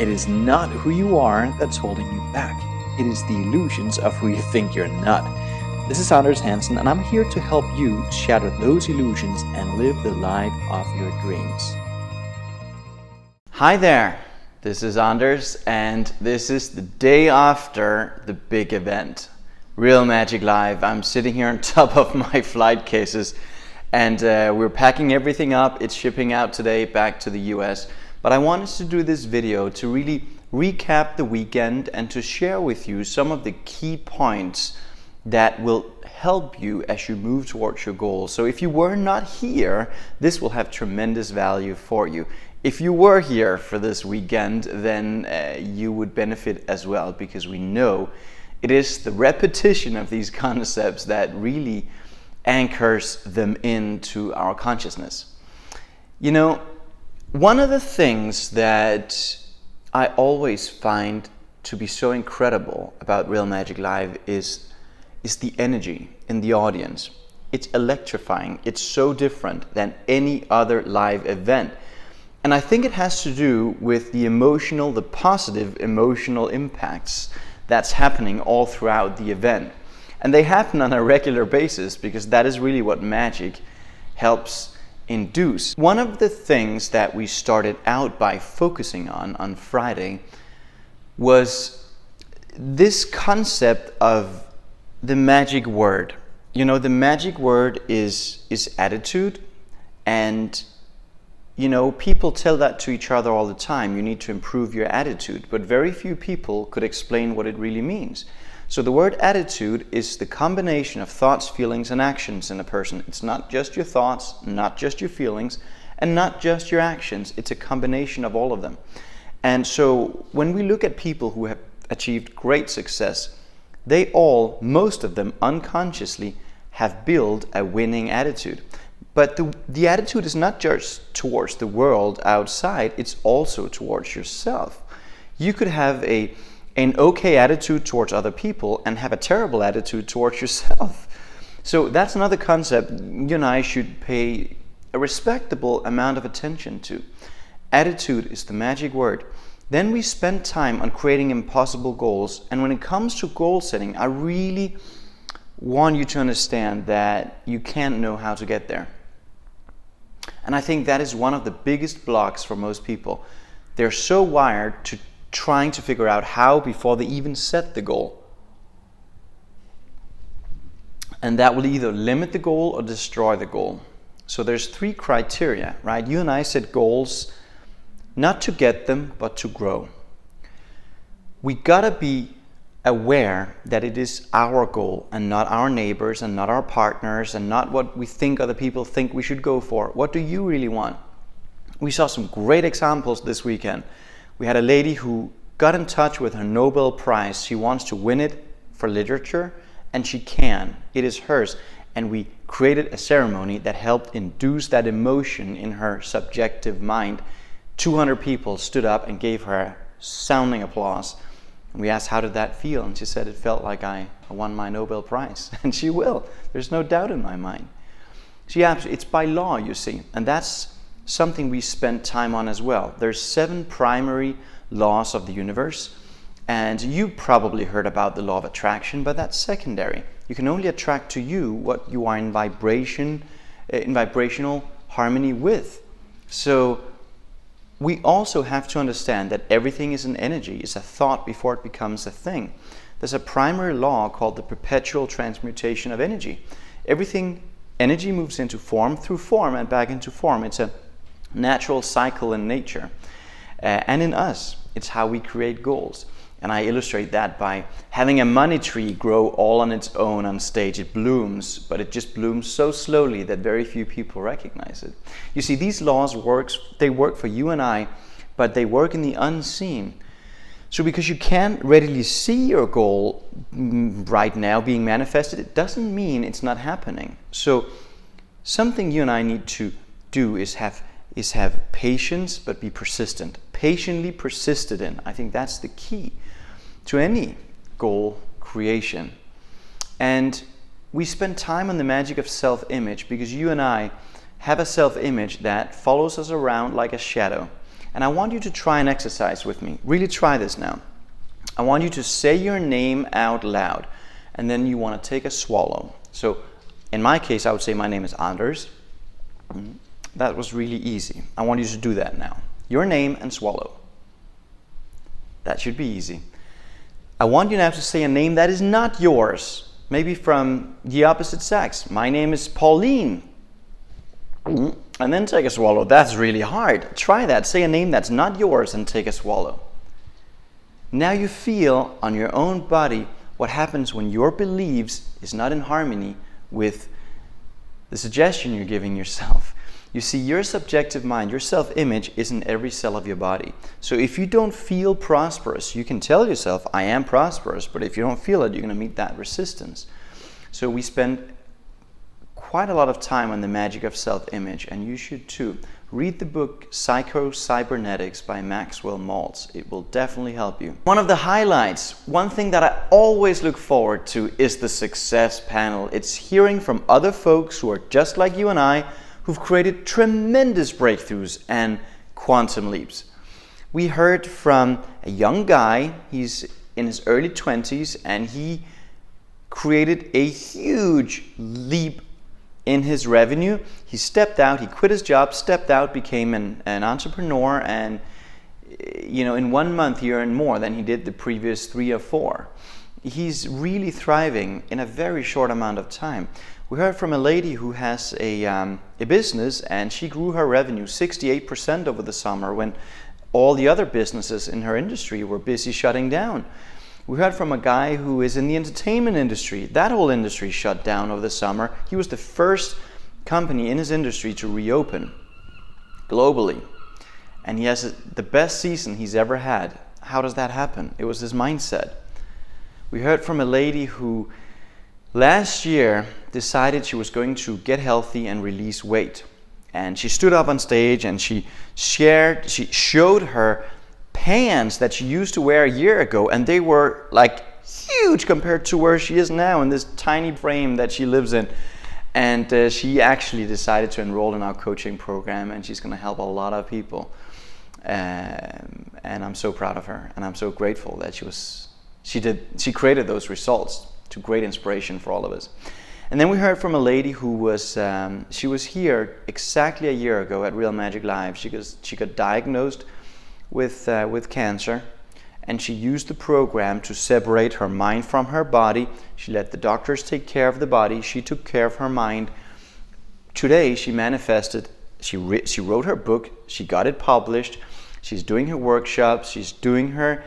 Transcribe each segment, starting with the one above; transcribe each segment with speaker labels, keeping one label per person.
Speaker 1: It is not who you are that's holding you back. It is the illusions of who you think you're not. This is Hansen, and I'm here to help you shatter those illusions and live the life of your dreams.
Speaker 2: Hi there, this is Anders, and this is the day after the big event, Real Magic Live. I'm sitting here on top of my flight cases, and we're packing everything up. It's shipping out today back to the US. But I wanted to do this video to really recap the weekend and to share with you some of the key points that will help you as you move towards your goals. So if you were not here, this will have tremendous value for you. If you were here for this weekend, then you would benefit as well, because we know it is the repetition of these concepts that really anchors them into our consciousness. You know, one of the things that I always find to be so incredible about Real Magic Live is the energy in the audience. It's electrifying. It's so different than any other live event. And I think it has to do with the positive emotional impacts that's happening all throughout the event. And they happen on a regular basis, because that is really what magic helps induce. One of the things that we started out by focusing on Friday was this concept of the magic word. You know, the magic word is attitude, and you know, people tell that to each other all the time. You need to improve your attitude, but very few people could explain what it really means. So the word attitude is the combination of thoughts, feelings, and actions in a person. It's not just your thoughts, not just your feelings, and not just your actions. It's a combination of all of them. And so when we look at people who have achieved great success, most of them unconsciously have built a winning attitude. But the attitude is not just towards the world outside, it's also towards yourself. You could have an okay attitude towards other people and have a terrible attitude towards yourself. So that's another concept you and I should pay a respectable amount of attention to. Attitude is the magic word. Then we spend time on creating impossible goals. And when it comes to goal setting, I really want you to understand that you can't know how to get there. And I think that is one of the biggest blocks for most people. They're so wired to trying to figure out how before they even set the goal. And that will either limit the goal or destroy the goal. So there's 3 criteria, right? You and I set goals not to get them, but to grow. We gotta be aware that it is our goal and not our neighbors and not our partners and not what we think other people think we should go for. What do you really want? We saw some great examples this weekend. We had a lady who got in touch with her Nobel Prize. She wants to win it for literature, and she can. It is hers. And we created a ceremony that helped induce that emotion in her subjective mind. 200 people stood up and gave her a sounding applause. And we asked, how did that feel? And she said, it felt like I won my Nobel Prize. And she will. There's no doubt in my mind. It's by law, you see. And that's something we spent time on as well. There's 7 primary laws of the universe, and you probably heard about the law of attraction, but that's secondary. You can only attract to you what you are in vibrational harmony with. So we also have to understand that everything is an energy, it's a thought before it becomes a thing. There's a primary law called the Perpetual Transmutation of energy. Energy moves into form through form and back into form. It's a natural cycle in nature. And in us, it's how we create goals. And I illustrate that by having a money tree grow all on its own on stage. It blooms, but it just blooms so slowly that very few people recognize it. You see, these laws work for you and I, but they work in the unseen. So because you can't readily see your goal right now being manifested, it doesn't mean it's not happening. So something you and I need to do is have patience, but be persistent. Patiently persisted in. I think that's the key to any goal creation. And we spend time on the magic of self-image because you and I have a self-image that follows us around like a shadow. And I want you to try an exercise with me. Really try this now. I want you to say your name out loud, and then you want to take a swallow. So in my case, I would say my name is Anders. That was really easy. I want you to do that now. Your name and swallow. That should be easy. I want you now to say a name that is not yours, maybe from the opposite sex. My name is Pauline. And then take a swallow. That's really hard. Try that. Say a name that's not yours and take a swallow. Now you feel on your own body what happens when your beliefs is not in harmony with the suggestion you're giving yourself. You see, your subjective mind, your self-image is in every cell of your body. So if you don't feel prosperous, you can tell yourself, I am prosperous, but if you don't feel it, you're going to meet that resistance. So we spend quite a lot of time on the magic of self-image, and you should too. Read the book Psycho-Cybernetics by Maxwell Maltz. It will definitely help you. One of the highlights, one thing that I always look forward to is the success panel. It's hearing from other folks who are just like you and I, who've created tremendous breakthroughs and quantum leaps. We heard from a young guy, he's in his early 20s, and he created a huge leap in his revenue. He stepped out, he quit his job, stepped out, became an entrepreneur, and in 1 month he earned more than he did the previous 3 or 4. He's really thriving in a very short amount of time. We heard from a lady who has a business, and she grew her revenue 68% over the summer when all the other businesses in her industry were busy shutting down. We heard from a guy who is in the entertainment industry. That whole industry shut down over the summer. He was the first company in his industry to reopen globally. And he has the best season he's ever had. How does that happen? It was his mindset. We heard from a lady who last year decided she was going to get healthy and release weight. And she stood up on stage and she showed her pants that she used to wear a year ago, and they were like huge compared to where she is now in this tiny frame that she lives in. And she actually decided to enroll in our coaching program, and she's going to help a lot of people. And I'm so proud of her, and I'm so grateful that she created those results to great inspiration for all of us. And then we heard from a lady who was she was here exactly a year ago at Real Magic Live. She got diagnosed with cancer, and she used the program to separate her mind from her body. She let the doctors take care of the body. She took care of her mind. Today she manifested. She wrote her book. She got it published. She's doing her workshops. She's doing her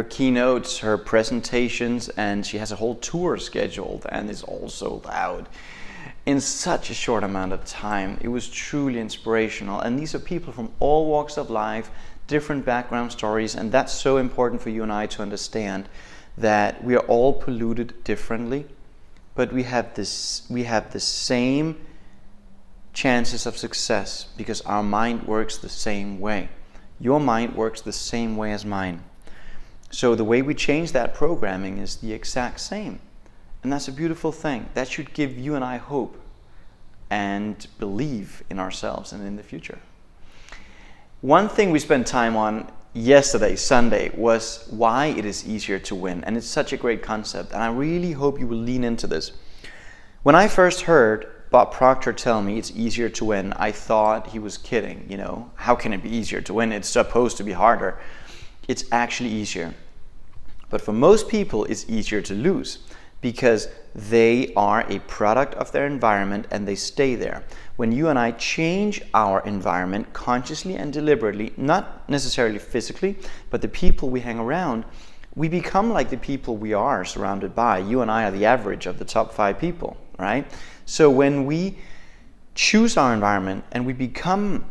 Speaker 2: keynotes, her presentations, and she has a whole tour scheduled, and it's all sold out in such a short amount of time. It was truly inspirational. And these are people from all walks of life, different background stories, and that's so important for you and I to understand that we are all polluted differently, but we have the same chances of success because our mind works the same way. Your mind works the same way as mine. So the way we change that programming is the exact same. And that's a beautiful thing. That should give you and I hope and believe in ourselves and in the future. One thing we spent time on yesterday, Sunday, was why it is easier to win. And it's such a great concept. And I really hope you will lean into this. When I first heard Bob Proctor tell me it's easier to win, I thought he was kidding. How can it be easier to win? It's supposed to be harder. It's actually easier. But for most people, it's easier to lose because they are a product of their environment and they stay there. When you and I change our environment consciously and deliberately, not necessarily physically, but the people we hang around, we become like the people we are surrounded by. You and I are the average of the top 5 people, right? So when we choose our environment and we become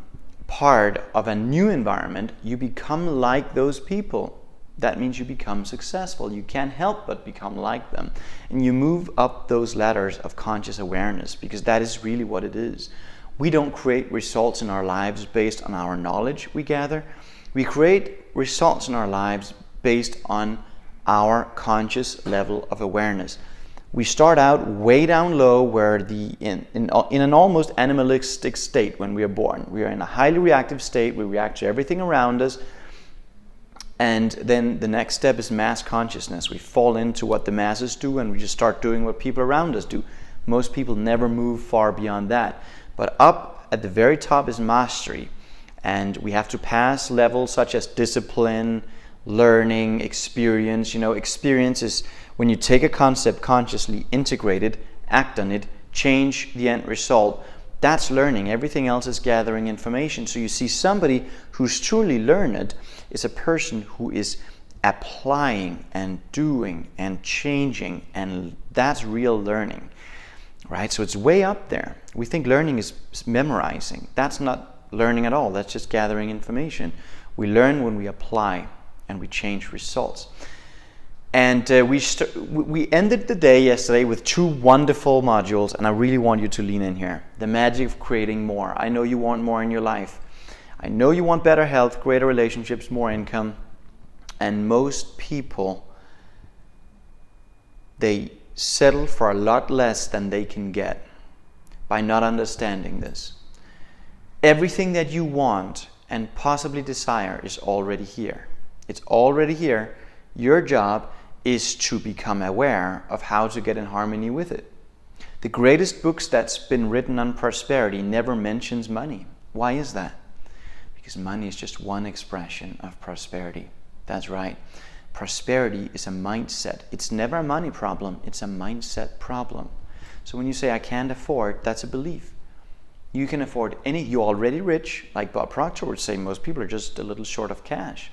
Speaker 2: part of a new environment, you become like those people. That means you become successful. You can't help but become like them. And you move up those ladders of conscious awareness, because that is really what it is. We don't create results in our lives based on our knowledge we gather. We create results in our lives based on our conscious level of awareness. We start out way down low, where in an almost animalistic state when we are born. We are in a highly reactive state. We react to everything around us. And then the next step is mass consciousness. We fall into what the masses do, and we just start doing what people around us do. Most people never move far beyond that. But up at the very top is mastery. And we have to pass levels such as discipline, learning, experience. Experience is when you take a concept, consciously integrate it, act on it, change the end result. That's learning. Everything else is gathering information. So you see, somebody who's truly learned is a person who is applying and doing and changing, and that's real learning, right? So it's way up there. We think learning is memorizing. That's not learning at all. That's just gathering information. We learn when we apply and we change results. And we ended the day yesterday with 2 wonderful modules, and I really want you to lean in here. The magic of creating more. I know you want more in your life. I know you want better health, greater relationships, more income. And most people, they settle for a lot less than they can get by not understanding this. Everything that you want and possibly desire is already here. It's already here. Your job is to become aware of how to get in harmony with it. The greatest books that's been written on prosperity never mentions money. Why is that? Because money is just one expression of prosperity. That's right. Prosperity is a mindset. It's never a money problem. It's a mindset problem. So when you say, I can't afford, that's a belief. You can afford you're already rich. Like Bob Proctor would say, most people are just a little short of cash.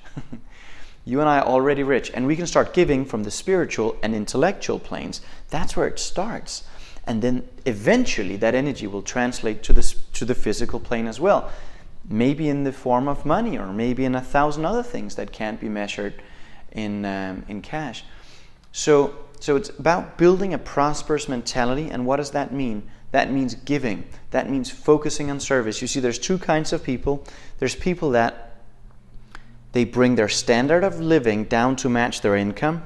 Speaker 2: You and I are already rich, and we can start giving from the spiritual and intellectual planes. That's where it starts. And then eventually that energy will translate to the physical plane as well. Maybe in the form of money, or maybe in 1,000 other things that can't be measured in cash. So it's about building a prosperous mentality. And what does that mean? That means giving. That means focusing on service. You see, there's 2 kinds of people. There's people that they bring their standard of living down to match their income.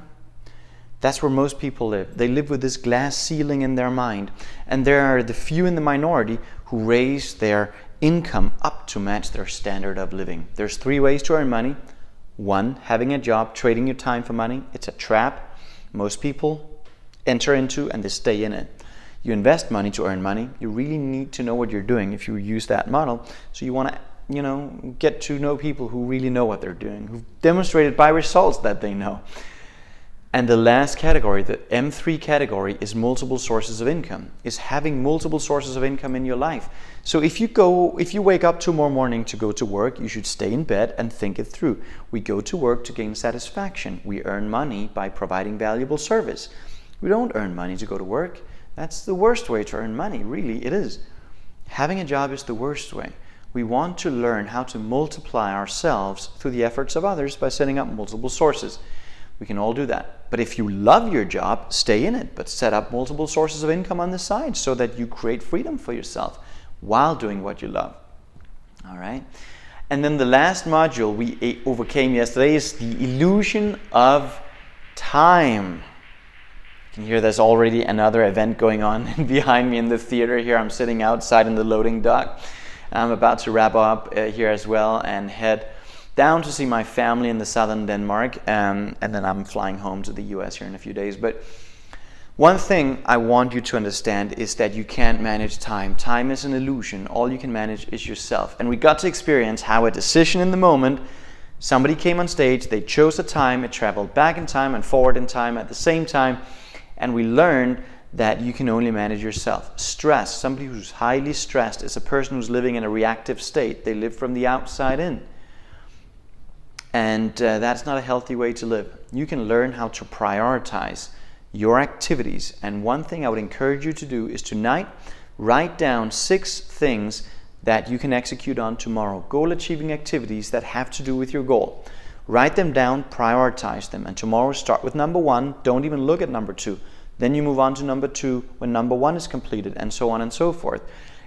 Speaker 2: That's where most people live. They live with this glass ceiling in their mind. And there are the few in the minority who raise their income up to match their standard of living. There's 3 ways to earn money. 1, having a job, trading your time for money. It's a trap most people enter into, and they stay in it. You invest money to earn money. You really need to know what you're doing if you use that model. So you want to get to know people who really know what they're doing, who've demonstrated by results that they know. And the last category, the M3 category, is multiple sources of income, is having multiple sources of income in your life. So if you wake up tomorrow morning to go to work, you should stay in bed and think it through. We go to work to gain satisfaction. We earn money by providing valuable service. We don't earn money to go to work. That's the worst way to earn money, really, it is. Having a job is the worst way. We want to learn how to multiply ourselves through the efforts of others by setting up multiple sources. We can all do that. But if you love your job, stay in it, but set up multiple sources of income on the side so that you create freedom for yourself while doing what you love. All right? And then the last module we overcame yesterday is the illusion of time. You can hear there's already another event going on behind me in the theater here. I'm sitting outside in the loading dock. I'm about to wrap up here as well and head down to see my family in the southern Denmark, and then I'm flying home to the US here in a few days. But one thing I want you to understand is that you can't manage time. Time is an illusion. All you can manage is yourself. And we got to experience how a decision in the moment, somebody came on stage, they chose a time, it traveled back in time and forward in time at the same time, and we learned that you can only manage yourself. Stress, somebody who's highly stressed is a person who's living in a reactive state. They live from the outside in. And that's not a healthy way to live. You can learn how to prioritize your activities. And one thing I would encourage you to do is tonight, write down 6 things that you can execute on tomorrow. Goal achieving activities that have to do with your goal. Write them down, prioritize them. And tomorrow start with number 1. Don't even look at number 2. Then you move on to number 2 when number 1 is completed, and so on and so forth.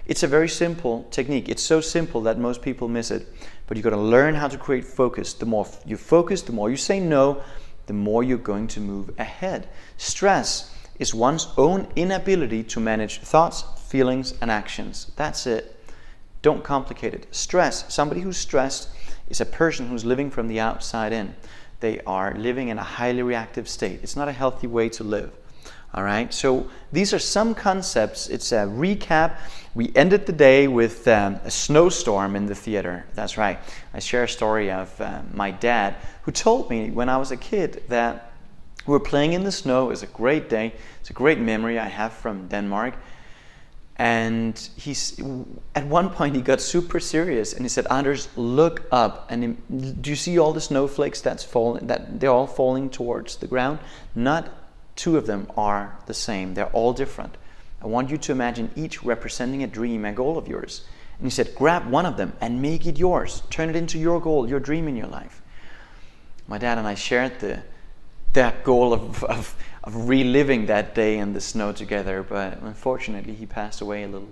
Speaker 2: It's a very simple technique. It's so simple that most people miss it. But you've got to learn how to create focus. The more you focus, the more you say no, the more you're going to move ahead. Stress is one's own inability to manage thoughts, feelings, and actions. That's it. Don't complicate it. Stress. Somebody who's stressed is a person who's living from the outside in. They are living in a highly reactive state. It's not a healthy way to live. All right, so these are some concepts. It's a recap. We ended the day with a snowstorm in the theater. That's right. I share a story of my dad who told me when I was a kid that we were playing in the snow. It was a great day. It's a great memory I have from Denmark. And at one point he got super serious and he said, Anders, look up. And do you see all the snowflakes that's falling, that they're all falling towards the ground? Not two of them are the same. They're all different. I want you to imagine each representing a dream, a goal of yours. And he said, grab one of them and make it yours. Turn it into your goal, your dream in your life. My dad and I shared that goal of reliving that day in the snow together, but unfortunately he passed away in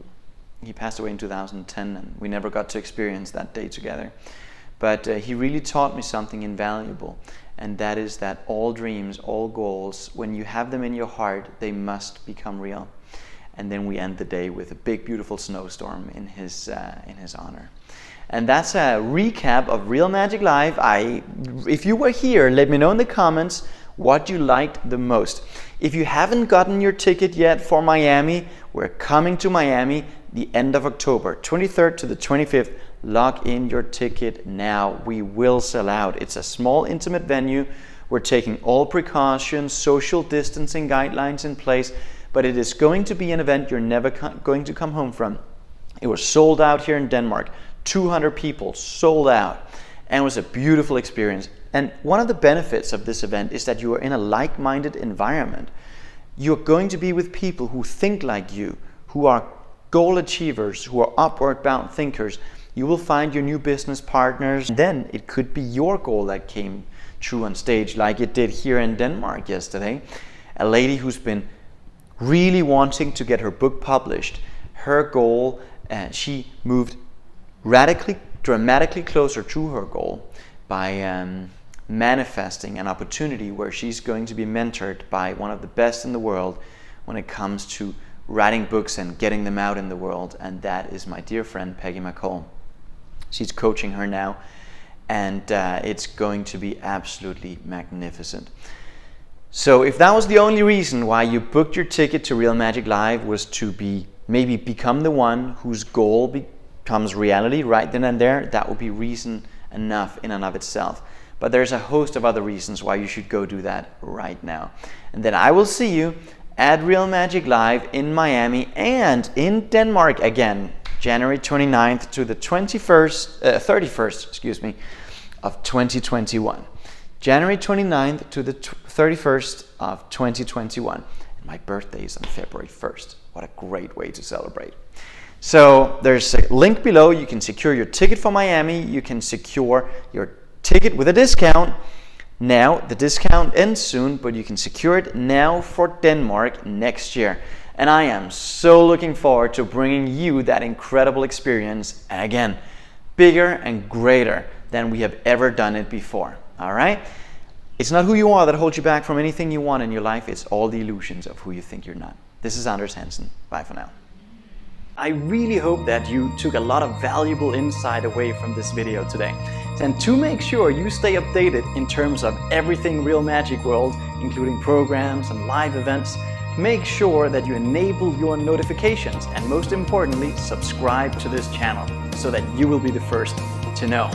Speaker 2: 2010, and we never got to experience that day together. But he really taught me something invaluable, and that is that all dreams, all goals, when you have them in your heart, they must become real. And then we end the day with a big, beautiful snowstorm in his honor. And that's a recap of Real Magic Live. If you were here, let me know in the comments what you liked the most. If you haven't gotten your ticket yet for Miami, we're coming to Miami the end of October, 23rd to the 25th. Lock in your ticket now. We will sell out. It's a small, intimate venue. We're taking all precautions, social distancing guidelines in place, but it is going to be an event you're never going to come home from. It was sold out here in Denmark. 200 people sold out, and it was a beautiful experience. And one of the benefits of this event is that you are in a like-minded environment. You're going to be with people who think like you, who are goal achievers, who are upward-bound thinkers. You will find your new business partners. Then it could be your goal that came true on stage, like it did here in Denmark yesterday. A lady who's been really wanting to get her book published. Her goal, she moved dramatically closer to her goal by manifesting an opportunity where she's going to be mentored by one of the best in the world when it comes to writing books and getting them out in the world, and that is my dear friend Peggy McCall. She's coaching her now, and it's going to be absolutely magnificent. So if that was the only reason why you booked your ticket to Real Magic Live, was to maybe become the one whose goal becomes reality right then and there, that would be reason enough in and of itself. But there's a host of other reasons why you should go do that right now. And then I will see you at Real Magic Live in Miami and in Denmark again, January 29th to the 31st, of 2021. January 29th to the 31st of 2021. And my birthday is on February 1st. What a great way to celebrate. So there's a link below. You can secure your ticket for Miami. You can secure your ticket with a discount. Now, the discount ends soon, but you can secure it now for Denmark next year. And I am so looking forward to bringing you that incredible experience, and again, bigger and greater than we have ever done it before. All right? It's not who you are that holds you back from anything you want in your life. It's all the illusions of who you think you're not. This is Anders Hansen. Bye for now. I really hope that you took a lot of valuable insight away from this video today. And to make sure you stay updated in terms of everything Real Magic World, including programs and live events, make sure that you enable your notifications, and most importantly, subscribe to this channel so that you will be the first to know.